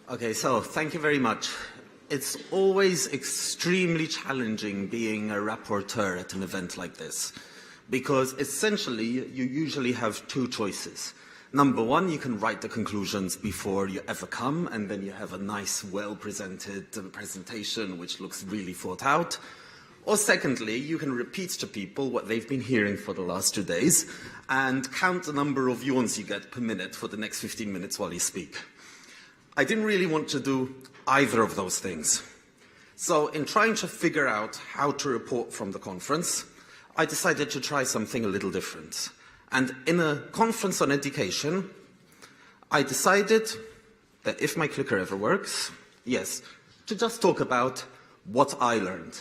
Okay, so thank you very much. It's always extremely challenging being a rapporteur at an event like this, because essentially you usually have two choices. Number one, you can write the conclusions before you ever come, and then you have a nice, well-presented presentation which looks really thought out. Or secondly, you can repeat to people what they've been hearing for the last 2 days and count the number of yawns you get per minute for the next 15 minutes while you speak. I didn't really want to do either of those things. So in trying to figure out how to report from the conference, I decided to try something a little different. And in a conference on education, I decided that if my clicker ever works, yes, to just talk about what I learned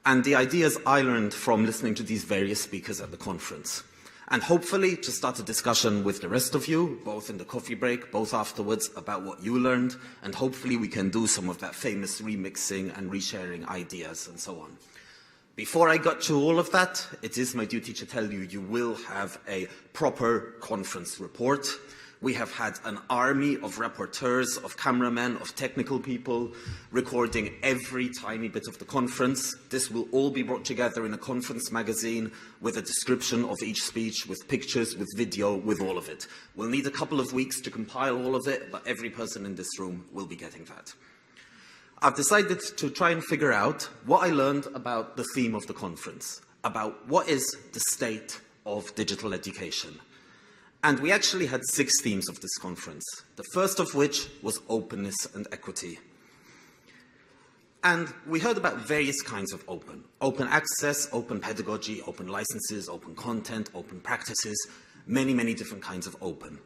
and the ideas I learned from listening to these various speakers at the conference. And hopefully to start a discussion with the rest of you, both in the coffee break, both afterwards, about what you learned, and hopefully we can do some of that famous remixing and resharing ideas and so on. Before I got to all of that, it is my duty to tell you, you will have a proper conference report. We have had an army of rapporteurs, of cameramen, of technical people recording every tiny bit of the conference. This will all be brought together in a conference magazine with a description of each speech, with pictures, with video, with all of it. We'll need a couple of weeks to compile all of it, but every person in this room will be getting that. I've decided to try and figure out what I learned about the theme of the conference, about what is the state of digital education. And we actually had 6 themes of this conference, the first of which was openness and equity. And we heard about various kinds of open. Open access, open pedagogy, open licenses, open content, open practices, many, many different kinds of open.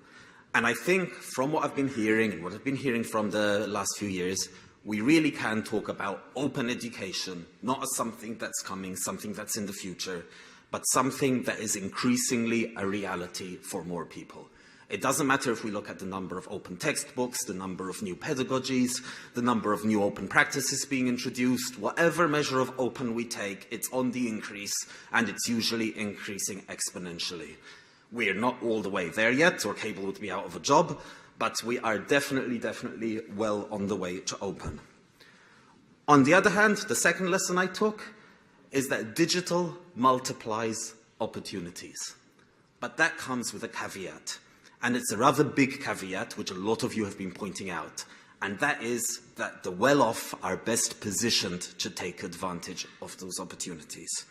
And I think from what I've been hearing and what I've been hearing from the last few years, we really can talk about open education, not as something that's coming, something that's in the future, but something that is increasingly a reality for more people. It doesn't matter if we look at the number of open textbooks, the number of new pedagogies, the number of new open practices being introduced, whatever measure of open we take, it's on the increase, and it's usually increasing exponentially. We're not all the way there yet, or cable would be out of a job, but we are definitely well on the way to open. On the other hand, the second lesson I took is that digital multiplies opportunities. But that comes with a caveat. And it's a rather big caveat, which a lot of you have been pointing out. And that is that the well-off are best positioned to take advantage of those opportunities.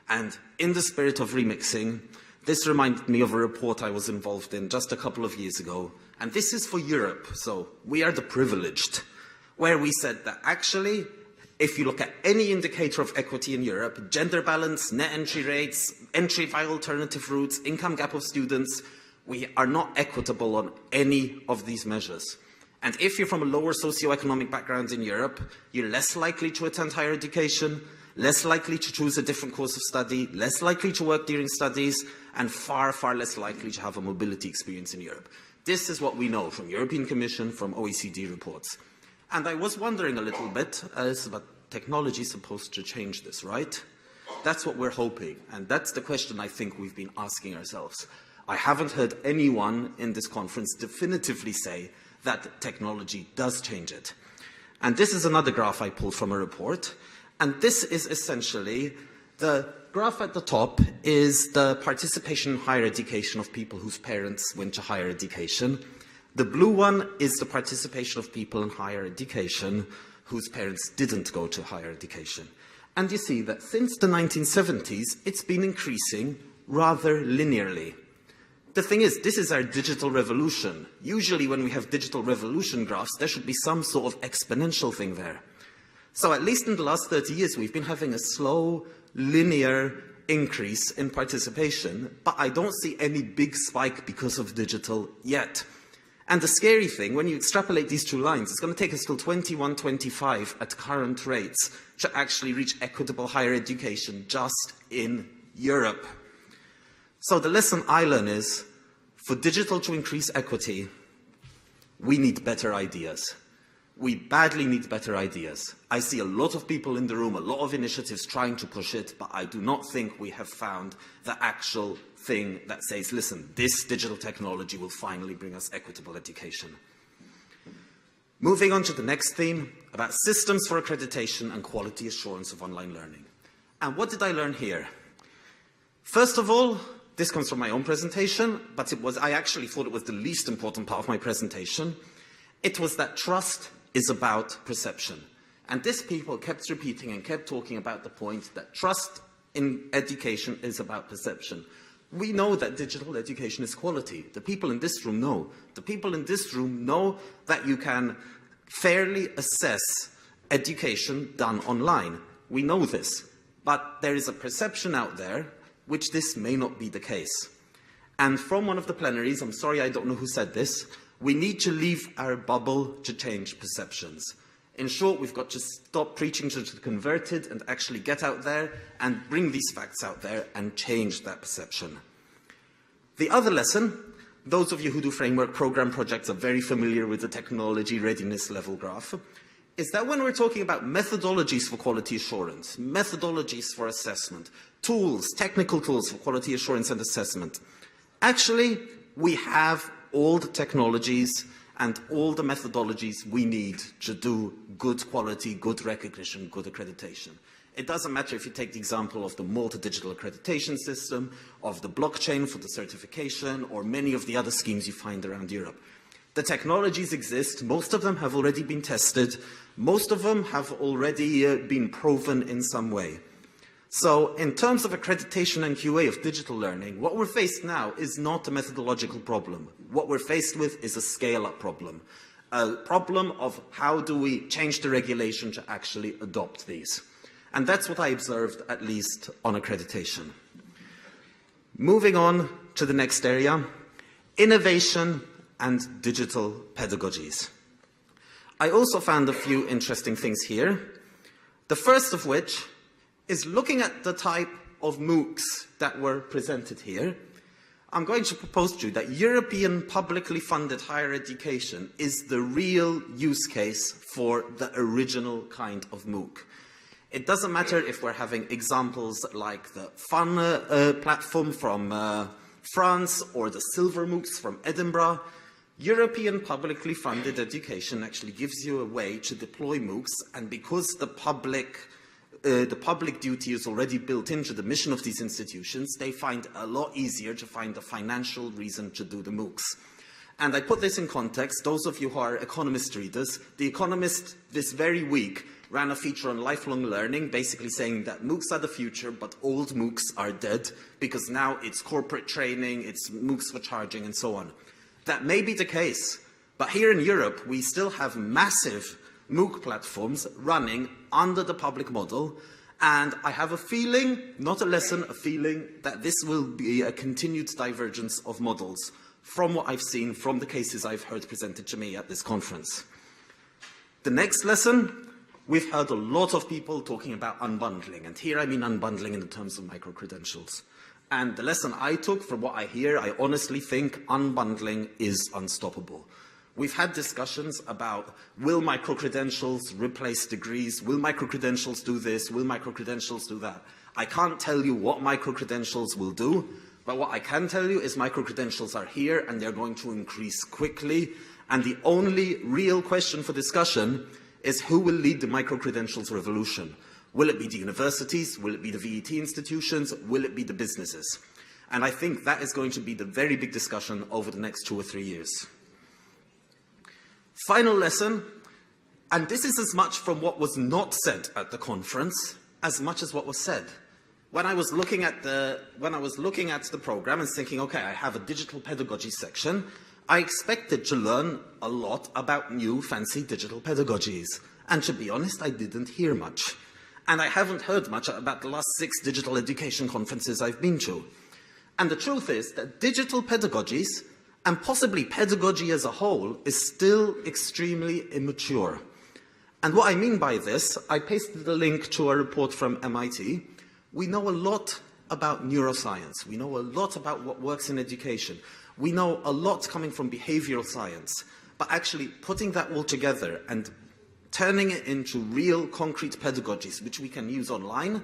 And in the spirit of remixing, this reminded me of a report I was involved in just a couple of years ago. And this is for Europe, so we are the privileged, where we said that actually, if you look at any indicator of equity in Europe, gender balance, net entry rates, entry via alternative routes, income gap of students, we are not equitable on any of these measures. And if you're from a lower socioeconomic background in Europe, you're less likely to attend higher education, less likely to choose a different course of study, less likely to work during studies, and far less likely to have a mobility experience in Europe. This is what we know from European Commission, from OECD reports. And I was wondering a little bit, but technology is supposed to change this, right? That's what we're hoping, and that's the question I think we've been asking ourselves. I haven't heard anyone in this conference definitively say that technology does change it. And this is another graph I pulled from a report, and this is essentially the graph at the top is the participation in higher education of people whose parents went to higher education. The blue one is the participation of people in higher education whose parents didn't go to higher education. And you see that since the 1970s, it's been increasing rather linearly. The thing is, this is our digital revolution. Usually when we have digital revolution graphs, there should be some sort of exponential thing there. So at least in the last 30 years, we've been having a slow, linear increase in participation, but I don't see any big spike because of digital yet. And the scary thing, when you extrapolate these two lines, it's going to take us till 21-25 at current rates to actually reach equitable higher education just in Europe. So the lesson I learn is, for digital to increase equity, we need better ideas. We badly need better ideas. I see a lot of people in the room, a lot of initiatives trying to push it, but I do not think we have found the actual thing that says, listen, this digital technology will finally bring us equitable education. Moving on to the next theme, about systems for accreditation and quality assurance of online learning. And what did I learn here? First of all, this comes from my own presentation, but I actually thought it was the least important part of my presentation. It was that trust is about perception. And this people kept repeating and kept talking about the point that trust in education is about perception. We know that digital education is quality. The people in this room know. The people in this room know that you can fairly assess education done online. We know this. But there is a perception out there which this may not be the case. And from one of the plenaries, I'm sorry I don't know who said this, we need to leave our bubble to change perceptions. In short, we've got to stop preaching to the converted and actually get out there and bring these facts out there and change that perception. The other lesson, those of you who do framework program projects are very familiar with the technology readiness level graph, is that when we're talking about methodologies for quality assurance, methodologies for assessment, tools, technical tools for quality assurance and assessment, actually we have all the technologies and all the methodologies we need to do good quality, good recognition, good accreditation. It doesn't matter if you take the example of the multi-digital accreditation system, of the blockchain for the certification, or many of the other schemes you find around Europe. The technologies exist, most of them have already been tested, most of them have already been proven in some way. So in terms of accreditation and QA of digital learning, what we're faced now is not a methodological problem. What we're faced with is a scale-up problem. A problem of how do we change the regulation to actually adopt these. And that's what I observed, at least on accreditation. Moving on to the next area, innovation and digital pedagogies. I also found a few interesting things here. The first of which is looking at the type of MOOCs that were presented here. I'm going to propose to you that European publicly funded higher education is the real use case for the original kind of MOOC. It doesn't matter if we're having examples like the Fun platform from France or the Silver MOOCs from Edinburgh. European publicly funded education actually gives you a way to deploy MOOCs, and because the public duty is already built into the mission of these institutions, they find it a lot easier to find a financial reason to do the MOOCs. And I put this in context, those of you who are Economist readers, The Economist this very week ran a feature on lifelong learning, basically saying that MOOCs are the future, but old MOOCs are dead, because now it's corporate training, it's MOOCs for charging, and so on. That may be the case, but here in Europe, we still have massive MOOC platforms running under the public model, and I have a feeling, not a lesson, a feeling that this will be a continued divergence of models from what I've seen from the cases I've heard presented to me at this conference. The next lesson, we've heard a lot of people talking about unbundling, and here I mean unbundling in the terms of micro-credentials. And the lesson I took from what I hear, I honestly think unbundling is unstoppable. We've had discussions about, will micro-credentials replace degrees? Will micro-credentials do this? Will micro-credentials do that? I can't tell you what micro-credentials will do, but what I can tell you is micro-credentials are here and they're going to increase quickly. And the only real question for discussion is who will lead the micro-credentials revolution? Will it be the universities? Will it be the VET institutions? Will it be the businesses? And I think that is going to be the very big discussion over the next 2 or 3 years. Final lesson, and this is as much from what was not said at the conference as much as what was said. When I was looking at the program and thinking, okay, I have a digital pedagogy section, I expected to learn a lot about new fancy digital pedagogies. And to be honest, I didn't hear much. And I haven't heard much about the last 6 digital education conferences I've been to. And the truth is that digital pedagogies, and possibly pedagogy as a whole, is still extremely immature. And what I mean by this, I pasted a link to a report from MIT. We know a lot about neuroscience. We know a lot about what works in education. We know a lot coming from behavioral science. But actually putting that all together and turning it into real concrete pedagogies which we can use online,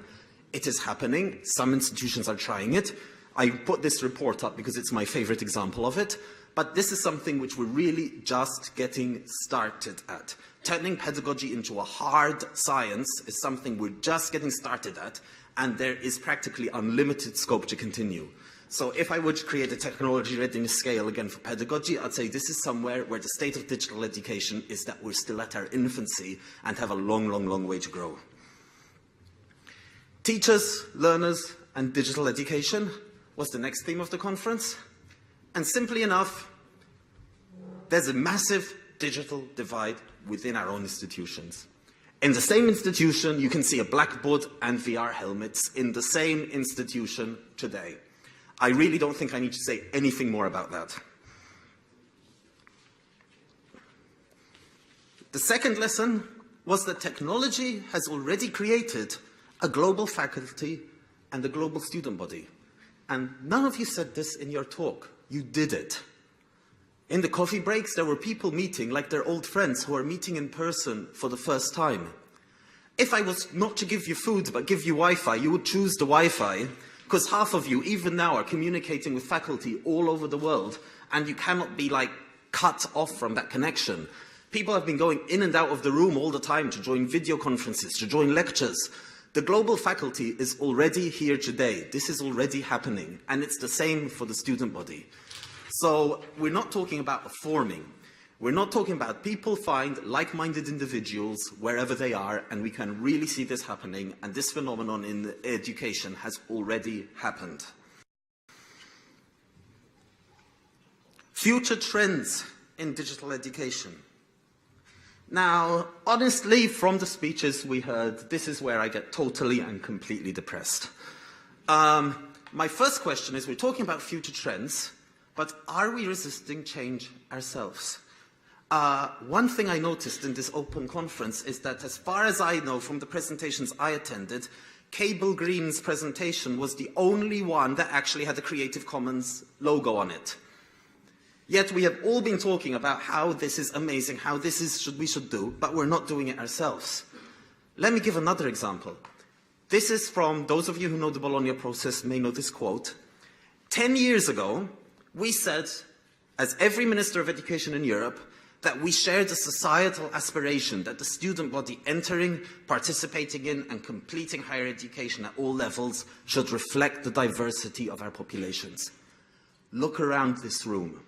it is happening. Some institutions are trying it. I put this report up because it's my favorite example of it. But this is something which we're really just getting started at. Turning pedagogy into a hard science is something we're just getting started at, and there is practically unlimited scope to continue. So if I were to create a technology readiness scale again for pedagogy, I'd say this is somewhere where the state of digital education is that we're still at our infancy and have a long, long, long way to grow. Teachers, learners, and digital education was the next theme of the conference. And simply enough, there's a massive digital divide within our own institutions. In the same institution, you can see a blackboard and VR helmets in the same institution today. I really don't think I need to say anything more about that. The second lesson was that technology has already created a global faculty and a global student body. And none of you said this in your talk. You did it. In the coffee breaks, there were people meeting like they're old friends who are meeting in person for the first time. If I was not to give you food but give you Wi-Fi, you would choose the Wi-Fi, because half of you, even now, are communicating with faculty all over the world, and you cannot be, like, cut off from that connection. People have been going in and out of the room all the time to join video conferences, to join lectures. The global faculty is already here today. This is already happening, and it's the same for the student body. So we're not talking about a forming. We're not talking about people find like-minded individuals wherever they are, and we can really see this happening, and this phenomenon in education has already happened. Future trends in digital education. Now, honestly, from the speeches we heard, this is where I get totally and completely depressed. My first question is, we're talking about future trends, but are we resisting change ourselves? One thing I noticed in this open conference is that, as far as I know from the presentations I attended, Cable Green's presentation was the only one that actually had the Creative Commons logo on it. Yet we have all been talking about how this is amazing, how this is we should do, but we're not doing it ourselves. Let me give another example. This is from, those of you who know the Bologna process may know this quote. 10 years ago, we said, as every Minister of Education in Europe, that we shared a societal aspiration that the student body entering, participating in, and completing higher education at all levels should reflect the diversity of our populations. Look around this room.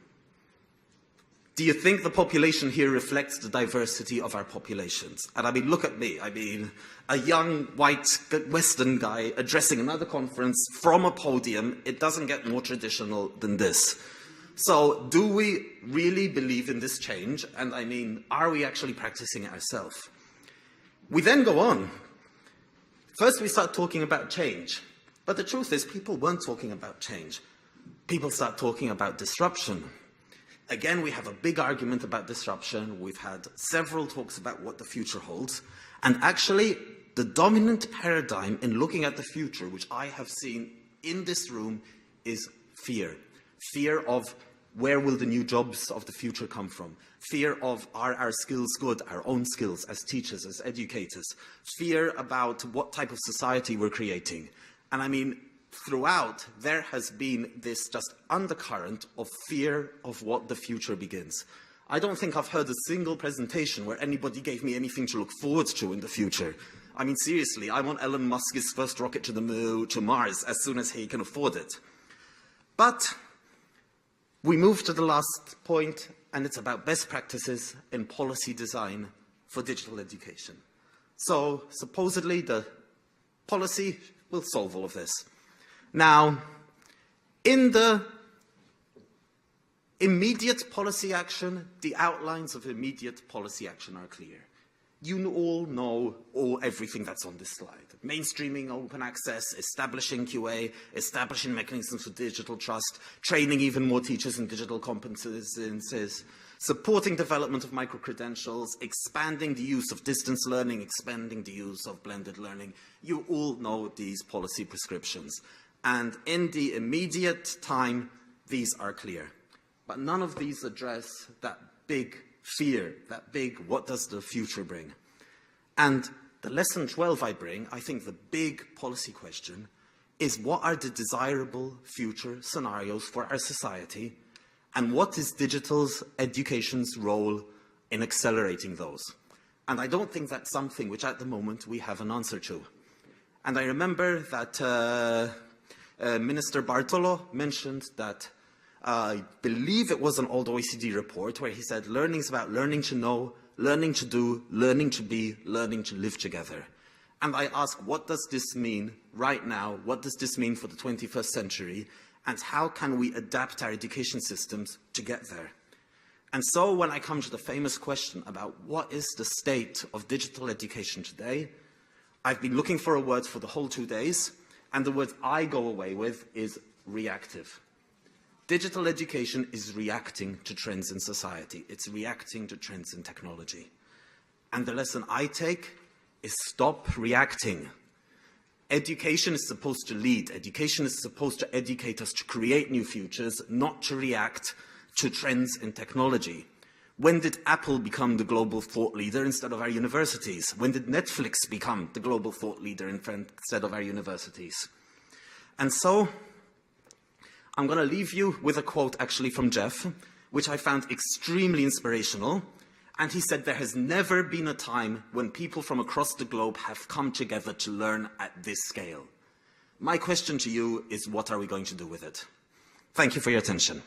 Do you think the population here reflects the diversity of our populations? And I mean, look at me. I mean, a young, white, Western guy addressing another conference from a podium. It doesn't get more traditional than this. So do we really believe in this change? And I mean, are we actually practicing it ourselves? We then go on. First, we start talking about change. But the truth is, people weren't talking about change. People start talking about disruption. Again, we have a big argument about disruption. We've had several talks about what the future holds. And actually, the dominant paradigm in looking at the future, which I have seen in this room, is fear. Fear of where will the new jobs of the future come from? Fear of, are our skills good, our own skills as teachers, as educators? Fear about what type of society we're creating. And I mean, throughout, there has been this just undercurrent of fear of what the future begins. I don't think I've heard a single presentation where anybody gave me anything to look forward to in the future. I mean, seriously, I want Elon Musk's first rocket to the moon, to Mars, as soon as he can afford it. But we move to the last point, and it's about best practices in policy design for digital education. So, supposedly, the policy will solve all of this. Now, in the immediate policy action, the outlines of immediate policy action are clear. You all know everything that's on this slide. Mainstreaming open access, establishing QA, establishing mechanisms for digital trust, training even more teachers in digital competencies, supporting development of micro-credentials, expanding the use of distance learning, expanding the use of blended learning. You all know these policy prescriptions. And in the immediate time, these are clear. But none of these address that big fear, that big, what does the future bring? And the lesson 12 I bring, I think the big policy question, is what are the desirable future scenarios for our society, And what is digital education's role in accelerating those? And I don't think that's something which at the moment we have an answer to. And I remember that Minister Bartolo mentioned that, I believe it was an old OECD report where he said learning is about learning to know, learning to do, learning to be, learning to live together. And I ask, what does this mean right now? What does this mean for the 21st century? And how can we adapt our education systems to get there? And so when I come to the famous question about what is the state of digital education today, I've been looking for a word for the whole 2 days, and the word I go away with is reactive. Digital education is reacting to trends in society. It's reacting to trends in technology. And the lesson I take is stop reacting. Education is supposed to lead. Education is supposed to educate us to create new futures, not to react to trends in technology. When did Apple become the global thought leader instead of our universities? When did Netflix become the global thought leader instead of our universities? And so, I'm going to leave you with a quote actually from Jeff, which I found extremely inspirational. And he said, there has never been a time when people from across the globe have come together to learn at this scale. My question to you is, what are we going to do with it? Thank you for your attention.